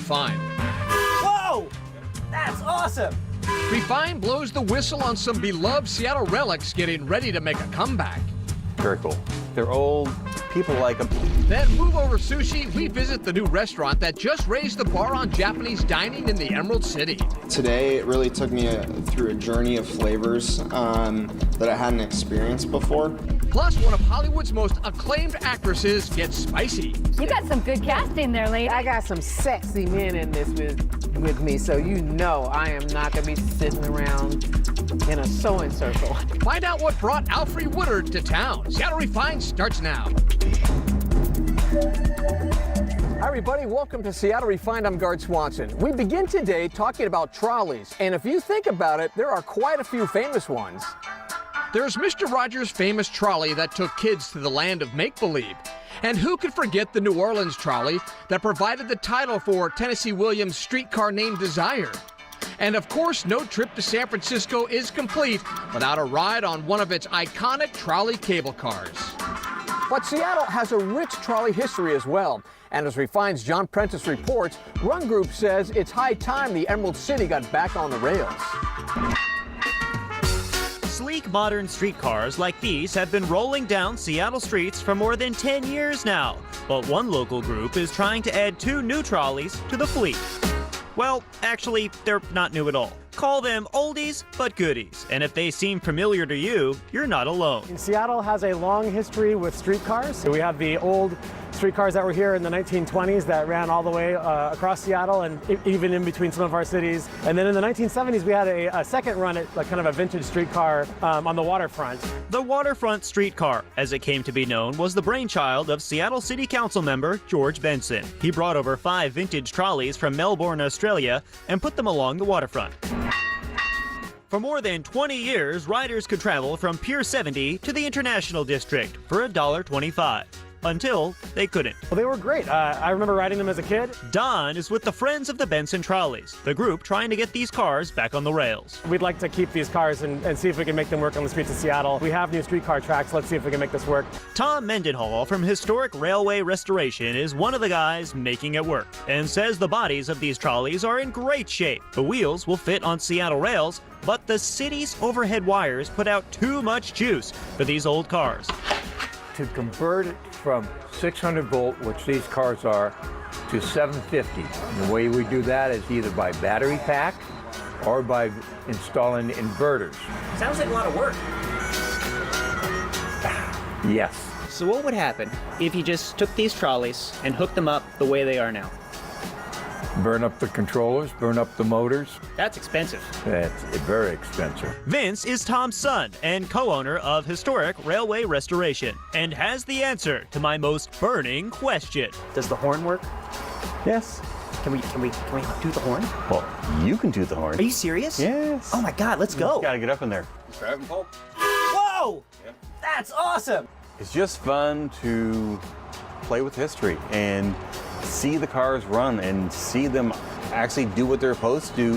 Refine. Whoa! That's awesome! Refine blows the whistle on some beloved Seattle relics getting ready to make a comeback. Very cool. They're old. People like them. Then move over sushi, we visit the new restaurant that just raised the bar on Japanese dining in the Emerald City. Today, it really took me through a journey of flavors that I hadn't experienced before. Plus, one of Hollywood's most acclaimed actresses gets spicy. You got some good casting there, lady. I got some sexy men in this with me, so you know I am not gonna be sitting around in a sewing circle. Find out what brought Alfre Woodard to town. Seattle Refined starts now. Hi everybody, welcome to Seattle Refined. I'm Gard Swanson. We begin today talking about trolleys, and if you think about it, there are quite a few famous ones. There's Mr. Rogers' famous trolley that took kids to the land of make-believe. And who could forget the New Orleans trolley that provided the title for Tennessee Williams' streetcar named Desire? And of course, no trip to San Francisco is complete without a ride on one of its iconic trolley cable cars. But Seattle has a rich trolley history as well. And as Refined's John Prentice reports, Run Group says it's high time the Emerald City got back on the rails. Sleek modern streetcars like these have been rolling down Seattle streets for more than 10 years now. But one local group is trying to add 2 new trolleys to the fleet. Well, actually, they're not new at all. Call them oldies but goodies, and if they seem familiar to you, you're not alone. Seattle has a long history with streetcars. We have the old streetcars that were here in the 1920s that ran all the way across Seattle and even in between some of our cities. And then in the 1970s, we had a second run at kind of a vintage streetcar on the waterfront. The waterfront streetcar, as it came to be known, was the brainchild of Seattle City Council member George Benson. He brought over 5 vintage trolleys from Melbourne, Australia, and put them along the waterfront. For more than 20 years, riders could travel from Pier 70 to the International District for $1.25. Until they couldn't. Well, they were great. I remember riding them as a kid. Don is with the Friends of the Benson Trolleys, the group trying to get these cars back on the rails. We'd like to keep these cars and see if we can make them work on the streets of Seattle. We have new streetcar tracks. Let's see if we can make this work. Tom Mendenhall from Historic Railway Restoration is one of the guys making it work and says the bodies of these trolleys are in great shape. The wheels will fit on Seattle rails, but the city's overhead wires put out too much juice for these old cars. To convert it from 600 volt, which these cars are, to 750. And the way we do that is either by battery pack or by installing inverters. Sounds like a lot of work. Yes. So what would happen if you just took these trolleys and hooked them up the way they are now? Burn up the controllers, burn up the motors. That's expensive. That's very expensive. Vince is Tom's son and co-owner of Historic Railway Restoration and has the answer to my most burning question. Does the horn work? Yes. Can we do the horn? Well, you can do the horn. Are you serious? Yes. Oh my God, let's go. You gotta get up in there. Whoa! That's awesome! It's just fun to play with history and see the cars run and see them actually do what they're supposed to do.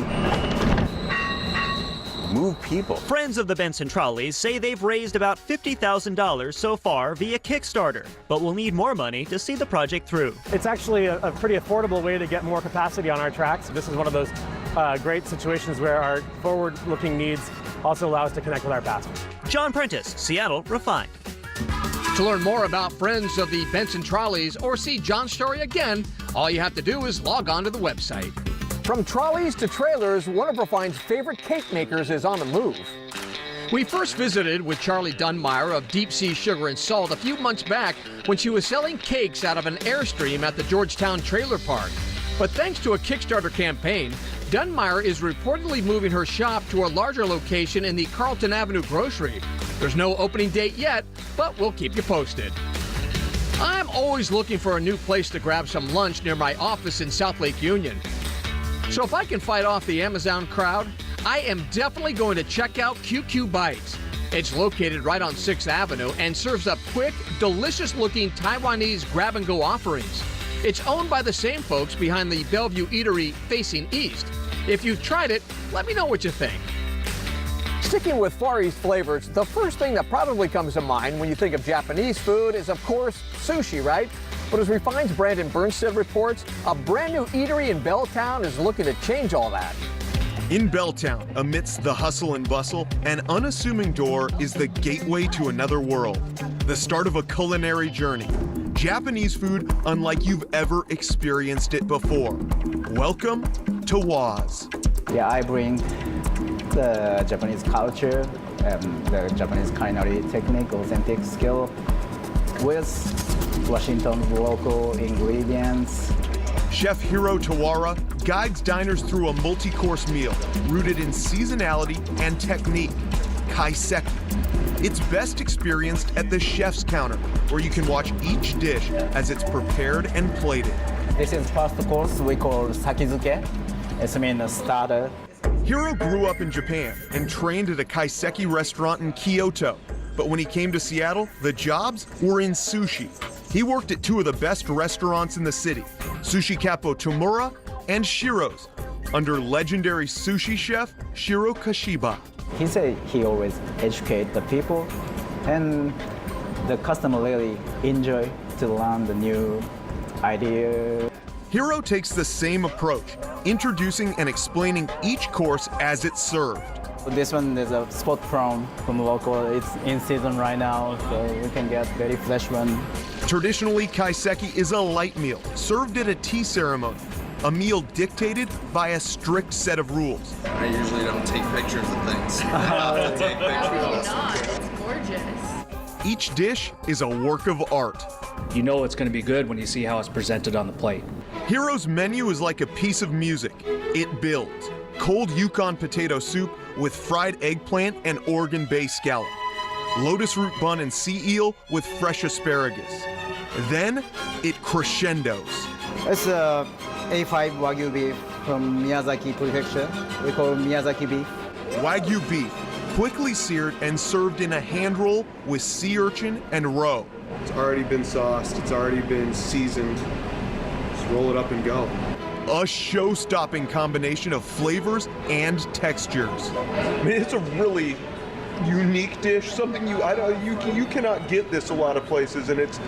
Move people. Friends of the Benson Trolleys say they've raised about $50,000 so far via Kickstarter, but will need more money to see the project through. It's actually a pretty affordable way to get more capacity on our tracks. This is one of those great situations where our forward-looking needs also allow us to connect with our past. John Prentice, Seattle Refined. To learn more about Friends of the Benson Trolleys or see John's story again, all you have to do is log on to the website. From trolleys to trailers, one of Refined's favorite cake makers is on the move. We first visited with Charlie Dunmeyer of Deep Sea Sugar and Salt a few months back when she was selling cakes out of an Airstream at the Georgetown Trailer Park. But thanks to a Kickstarter campaign, Dunmeyer is reportedly moving her shop to a larger location in the Carlton Avenue grocery. There's no opening date yet, but we'll keep you posted. I'm always looking for a new place to grab some lunch near my office in South Lake Union. So if I can fight off the Amazon crowd, I am definitely going to check out QQ Bites. It's located right on 6th Avenue and serves up quick, delicious-looking Taiwanese grab-and-go offerings. It's owned by the same folks behind the Bellevue Eatery facing east. If you've tried it, let me know what you think. Sticking with Far East flavors, the first thing that probably comes to mind when you think of Japanese food is, of course, sushi, right? But as Refined's Brandon Burnstead reports, a brand new eatery in Belltown is looking to change all that. In Belltown, amidst the hustle and bustle, an unassuming door is the gateway to another world, the start of a culinary journey. Japanese food unlike you've ever experienced it before. Welcome to Woz. Yeah, I bring the Japanese culture and the Japanese culinary technique, authentic skill with Washington's local ingredients. Chef Hiro Tawara guides diners through a multi-course meal rooted in seasonality and technique, kaiseki. It's best experienced at the chef's counter, where you can watch each dish as it's prepared and plated. This is first course we call sakizuke. It's mean a starter. Hiro grew up in Japan and trained at a kaiseki restaurant in Kyoto. But when he came to Seattle, the jobs were in sushi. He worked at two of the best restaurants in the city, Sushi Capo Tomura and Shiro's, under legendary sushi chef Shiro Kashiba. He said he always educate the people, and the customer really enjoy to learn the new idea. Hiro takes the same approach, introducing and explaining each course as it's served. This one is a spot from local. It's in season right now, so we can get very fresh one. Traditionally, kaiseki is a light meal served at a tea ceremony, a meal dictated by a strict set of rules. I usually don't take pictures of things. Take pictures. It's gorgeous. Each dish is a work of art. You know it's going to be good when you see how it's presented on the plate. Hiro's menu is like a piece of music. It builds. Cold Yukon potato soup with fried eggplant and Oregon Bay scallop. Lotus root bun and sea eel with fresh asparagus. Then it crescendos. It's a A5 Wagyu beef from Miyazaki Prefecture. We call it Miyazaki beef. Wagyu beef, quickly seared and served in a hand roll with sea urchin and roe. It's already been sauced, it's already been seasoned. Just roll it up and go. A show-stopping combination of flavors and textures. I mean, it's a really unique dish, something you cannot get this a lot of places, and it's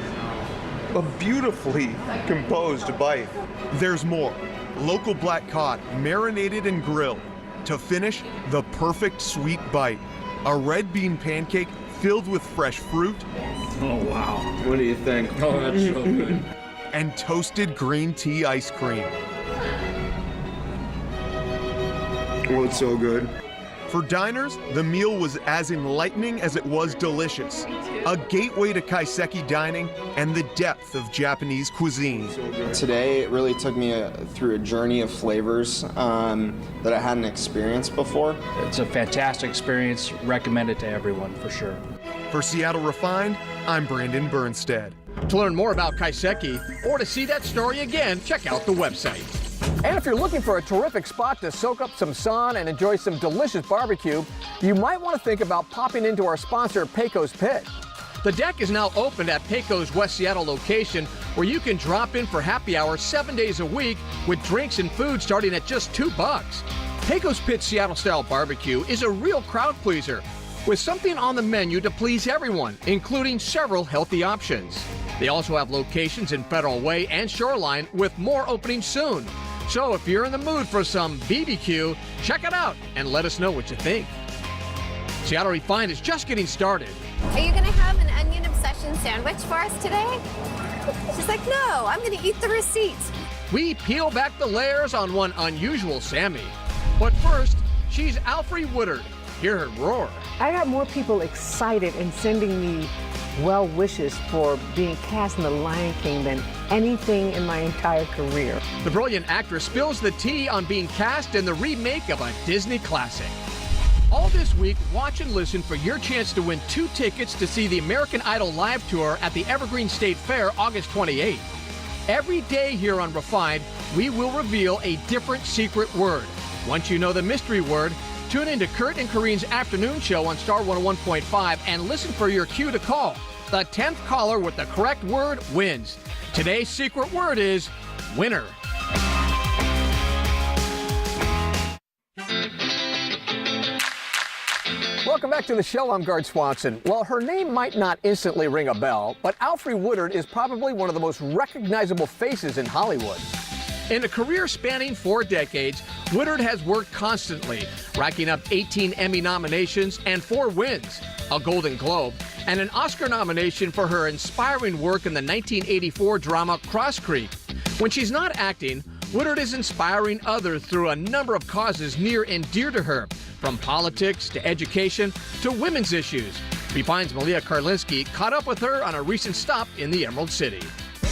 a beautifully composed bite. There's more. Local black cod, marinated and grilled. To finish, the perfect sweet bite. A red bean pancake filled with fresh fruit. Oh, wow. What do you think? Oh, that's so good. And toasted green tea ice cream. Oh, it's so good. For diners, the meal was as enlightening as it was delicious. A gateway to kaiseki dining and the depth of Japanese cuisine. Today, it really took me through a journey of flavors that I hadn't experienced before. It's a fantastic experience. Recommend it to everyone for sure. For Seattle Refined, I'm Brandon Burnstead. To learn more about kaiseki or to see that story again, check out the website. And if you're looking for a terrific spot to soak up some sun and enjoy some delicious barbecue, you might want to think about popping into our sponsor, Pecos Pit. The deck is now opened at Pecos West Seattle location, where you can drop in for happy hour 7 days a week with drinks and food starting at just $2. Pecos Pit Seattle-style barbecue is a real crowd pleaser, with something on the menu to please everyone, including several healthy options. They also have locations in Federal Way and Shoreline, with more opening soon. So if you're in the mood for some BBQ, check it out and let us know what you think. Seattle Refined is just getting started. Are you gonna have an onion obsession sandwich for us today? She's like, no, I'm gonna eat the receipt. We peel back the layers on one unusual Sammy. But first, she's Alfre Woodard. Hear her roar. I got more people excited and sending me well wishes for being cast in The Lion King than anything in my entire career. The brilliant actress spills the tea on being cast in the remake of a Disney classic. All this week, watch and listen for your chance to win 2 tickets to see the American Idol live tour at the Evergreen State Fair August 28th. Every day here on Refined, we will reveal a different secret word. Once you know the mystery word, tune in to Kurt and Kareen's afternoon show on Star 101.5 and listen for your cue to call. The 10th caller with the correct word wins. Today's secret word is winner. Welcome back to the show. I'm Gard Swanson. Well, her name might not instantly ring a bell, but Alfre Woodard is probably one of the most recognizable faces in Hollywood. In a career spanning 4 decades, Woodard has worked constantly, racking up 18 Emmy nominations and 4 wins, a Golden Globe, and an Oscar nomination for her inspiring work in the 1984 drama Cross Creek. When she's not acting, Woodard is inspiring others through a number of causes near and dear to her, from politics to education to women's issues. Refine's Malia Karlinski caught up with her on a recent stop in the Emerald City.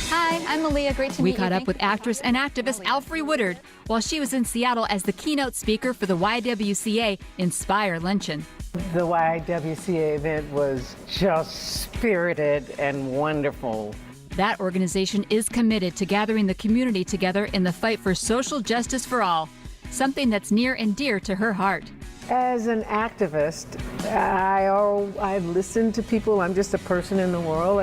Hi, I'm Malia. Great to meet you. We caught up with actress and activist Alfre Woodard while she was in Seattle as the keynote speaker for the YWCA Inspire Luncheon. The YWCA event was just spirited and wonderful. That organization is committed to gathering the community together in the fight for social justice for all, something that's near and dear to her heart. As an activist, I listen to people. I'm just a person in the world,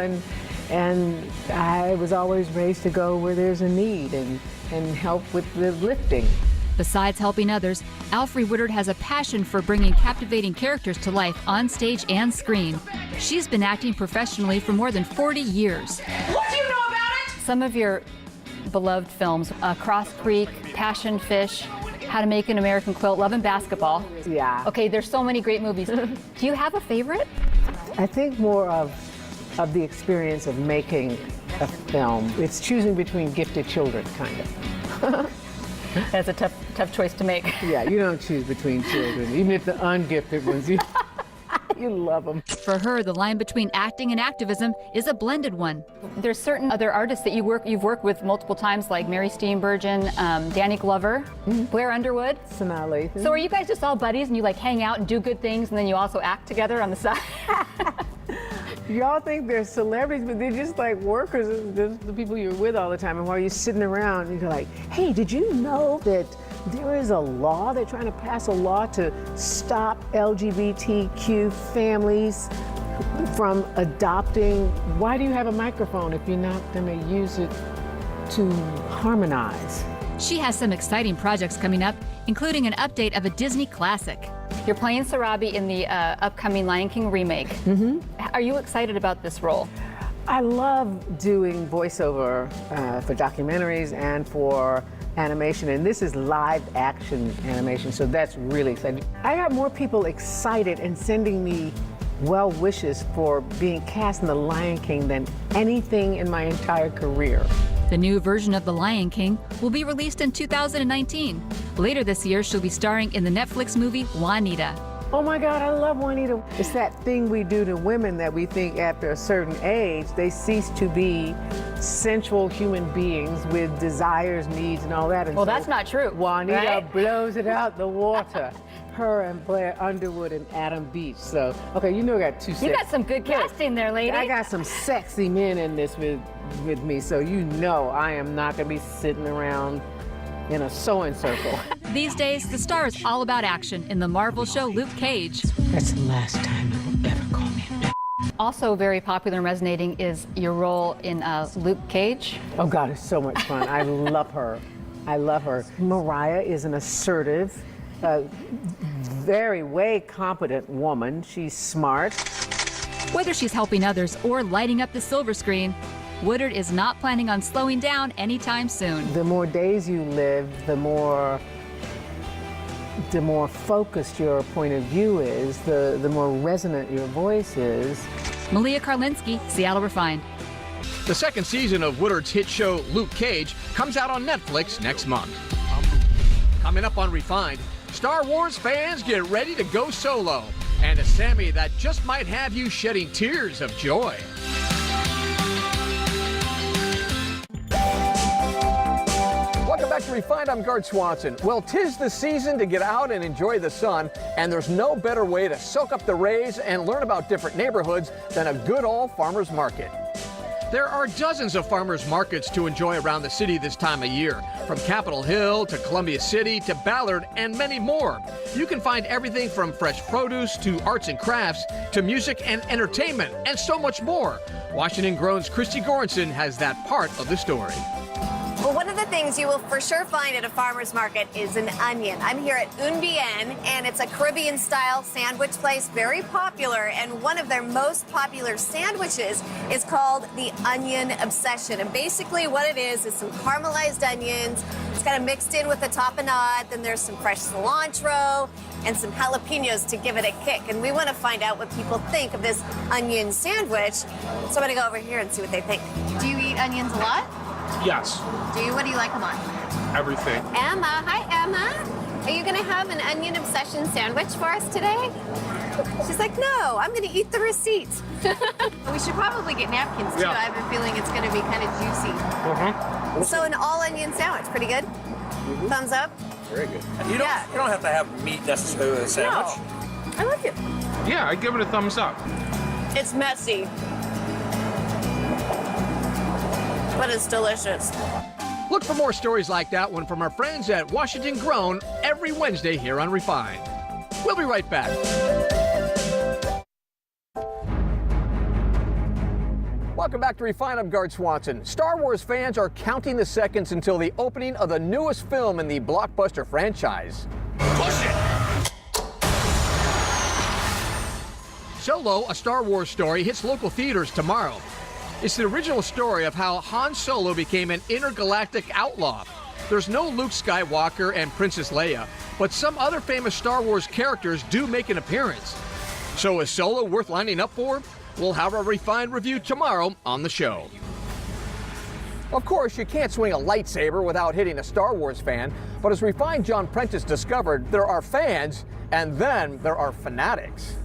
and I was always raised to go where there's a need and help with the lifting. Besides helping others, Alfre Woodard has a passion for bringing captivating characters to life on stage and screen. She's been acting professionally for more than 40 years. What do you know about it? Some of your beloved films, Cross Creek, Passion Fish, How to Make an American Quilt, Love and Basketball. Yeah. Okay, there's so many great movies. Do you have a favorite? I think more of the experience of making a film. It's choosing between gifted children, kind of. That's a tough choice to make. Yeah, you don't choose between children, even if the ungifted ones, you love them. For her, the line between acting and activism is a blended one. There's certain other artists that you've worked with multiple times, like Mary Steenburgen, Danny Glover, Blair Underwood. Sanaa Lathan. So are you guys just all buddies and you like hang out and do good things and then you also act together on the side? Y'all think they're celebrities, but they're just like workers. They're the people you're with all the time. And while you're sitting around, you're like, hey, did you know that there is a law? They're trying to pass a law to stop LGBTQ families from adopting. Why do you have a microphone if you're not going to use it to harmonize? She has some exciting projects coming up, including an update of a Disney classic. You're playing Sarabi in the upcoming Lion King remake. Mm-hmm. Are you excited about this role? I love doing voiceover for documentaries and for animation, and this is live action animation, so that's really exciting. I got more people excited and sending me well wishes for being cast in The Lion King than anything in my entire career. The new version of The Lion King will be released in 2019. Later this year, she'll be starring in the Netflix movie Juanita. Oh my God, I love Juanita. It's that thing we do to women that we think after a certain age, they cease to be sensual human beings with desires, needs, and all that. And well, so that's not true. Juanita right? blows it out the water. Her and Blair Underwood and Adam Beach. So, okay, you know I got two sexy. You got some good casting there, lady. I got some sexy men in this with me, so you know I am not going to be sitting around in a sewing circle. These days, the star is all about action in the Marvel show Luke Cage. That's the last time you will ever call me a bitch. Also very popular and resonating is your role in Luke Cage. Oh God, it's so much fun. I love her. I love her. Mariah is an assertive, way competent woman. She's smart. Whether she's helping others or lighting up the silver screen, Woodard is not planning on slowing down anytime soon. The more days you live, the more focused your point of view is, the more resonant your voice is. Malia Karlinski, Seattle Refined. The second season of Woodard's hit show Luke Cage comes out on Netflix next month. Coming up on Refined, Star Wars fans get ready to go solo, and a Sammy that just might have you shedding tears of joy. Welcome back to Refined. I'm Gard Swanson. Well, 'tis the season to get out and enjoy the sun, and there's no better way to soak up the rays and learn about different neighborhoods than a good old farmer's market. There are dozens of farmers markets to enjoy around the city this time of year, from Capitol Hill to Columbia City to Ballard and many more. You can find everything from fresh produce to arts and crafts to music and entertainment and so much more. Washington Grown's Christy Goranson has that part of the story. Well, one of the things you will for sure find at a farmer's market is an onion. I'm here at Un Bien, and it's a Caribbean-style sandwich place, very popular, and one of their most popular sandwiches is called the Onion Obsession. And basically what it is some caramelized onions. It's kind of mixed in with the tapenade, then there's some fresh cilantro and some jalapenos to give it a kick. And we want to find out what people think of this onion sandwich. So I'm going to go over here and see what they think. Do you eat onions a lot? Yes. What do you like them on? Everything. Emma, hi Emma. Are you gonna have an onion obsession sandwich for us today? She's like, no, I'm gonna eat the receipt. We should probably get napkins too. Yeah. I have a feeling it's gonna be kind of juicy. So an all onion sandwich, pretty good? Thumbs up? Very good. You don't have to have meat necessarily with a sandwich. No, I like it. Yeah, I give it a thumbs up. It's messy, but it's delicious. Look for more stories like that one from our friends at Washington Grown every Wednesday here on Refined. We'll be right back. Welcome back to Refined. I'm Gard Swanson. Star Wars fans are counting the seconds until the opening of the newest film in the blockbuster franchise. Push it! Solo, a Star Wars story, hits local theaters tomorrow. It's the original story of how Han Solo became an intergalactic outlaw. There's no Luke Skywalker and Princess Leia, but some other famous Star Wars characters do make an appearance. So is Solo worth lining up for? We'll have a Refined review tomorrow on the show. Of course, you can't swing a lightsaber without hitting a Star Wars fan, but as Refined John Prentice discovered, there are fans, and then there are fanatics.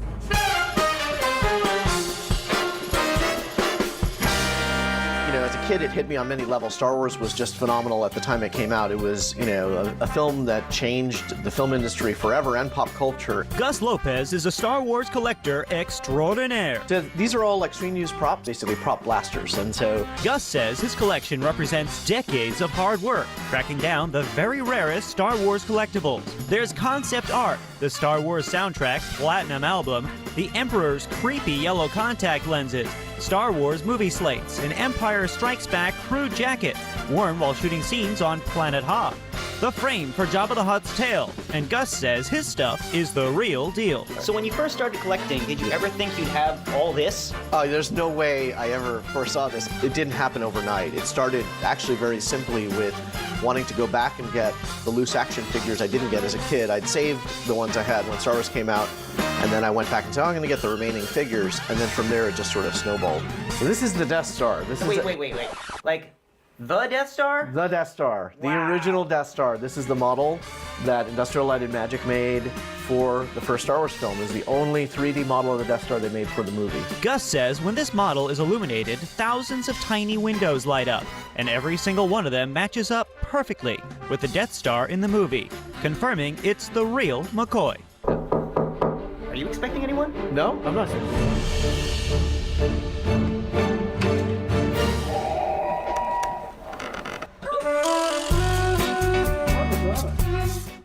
You know, as a kid, it hit me on many levels. Star Wars was just phenomenal at the time it came out. It was, you know, a film that changed the film industry forever and pop culture. Gus Lopez is a Star Wars collector extraordinaire. So these are all extreme use props, basically prop blasters, and so... Gus says his collection represents decades of hard work, tracking down the very rarest Star Wars collectibles. There's concept art, the Star Wars soundtrack, Platinum Album, the Emperor's creepy yellow contact lenses, Star Wars movie slates, an Empire Strikes Back crew jacket, worn while shooting scenes on Planet Hoth, the frame for Jabba the Hutt's tail, and Gus says his stuff is the real deal. So when you first started collecting, did you ever think you'd have all this? There's no way I ever foresaw this. It didn't happen overnight. It started actually very simply with wanting to go back and get the loose action figures I didn't get as a kid. I'd saved the ones I had when Star Wars came out, and then I went back and said, oh, I'm going to get the remaining figures, and then from there it just sort of snowballed. So this is the Death Star. Wait. Like, the Death Star? The Death Star. Wow. The original Death Star. This is the model that Industrial Light and Magic made for the first Star Wars film. It was the only 3D model of the Death Star they made for the movie. Gus says when this model is illuminated, thousands of tiny windows light up, and every single one of them matches up perfectly with the Death Star in the movie, confirming it's the real McCoy. Are you expecting anyone? No, I'm not.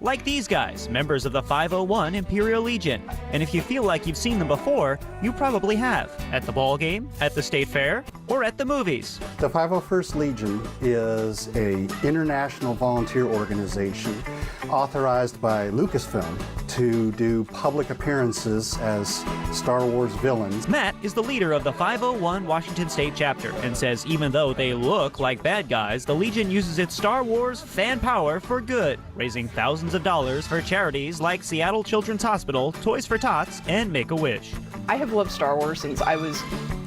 Like these guys, members of the 501 Imperial Legion. And if you feel like you've seen them before, you probably have. At the ball game, at the state fair, or at the movies. The 501st Legion is an international volunteer organization authorized by Lucasfilm to do public appearances as Star Wars villains. Matt is the leader of the 501 Washington State chapter and says even though they look like bad guys, the Legion uses its Star Wars fan power for good, raising thousands of dollars for charities like Seattle Children's Hospital, Toys for Tots, and Make-A-Wish. I have loved Star Wars since I was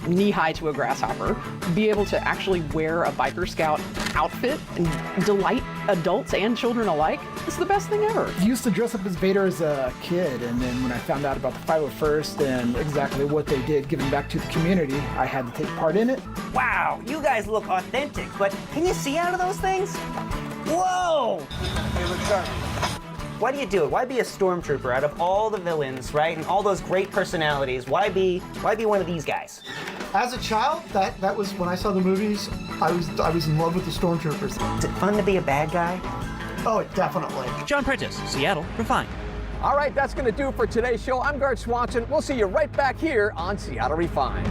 knee-high to a grasshopper. Be able to actually wear a biker scout outfit and delight adults and children alike is the best thing ever. I used to dress up as Vader as a kid, and then when I found out about the 501st and exactly what they did giving back to the community, I had to take part in it. Wow, you guys look authentic, but can you see out of those things? Whoa! Why do you do it? Why be a stormtrooper out of all the villains, right? And all those great personalities? Why be one of these guys? As a child, that was when I saw the movies, I was in love with the stormtroopers. Is it fun to be a bad guy? Oh, definitely. John Prentice, Seattle, Refined. All right, that's going to do it for today's show. I'm Gard Swanson. We'll see you right back here on Seattle Refined.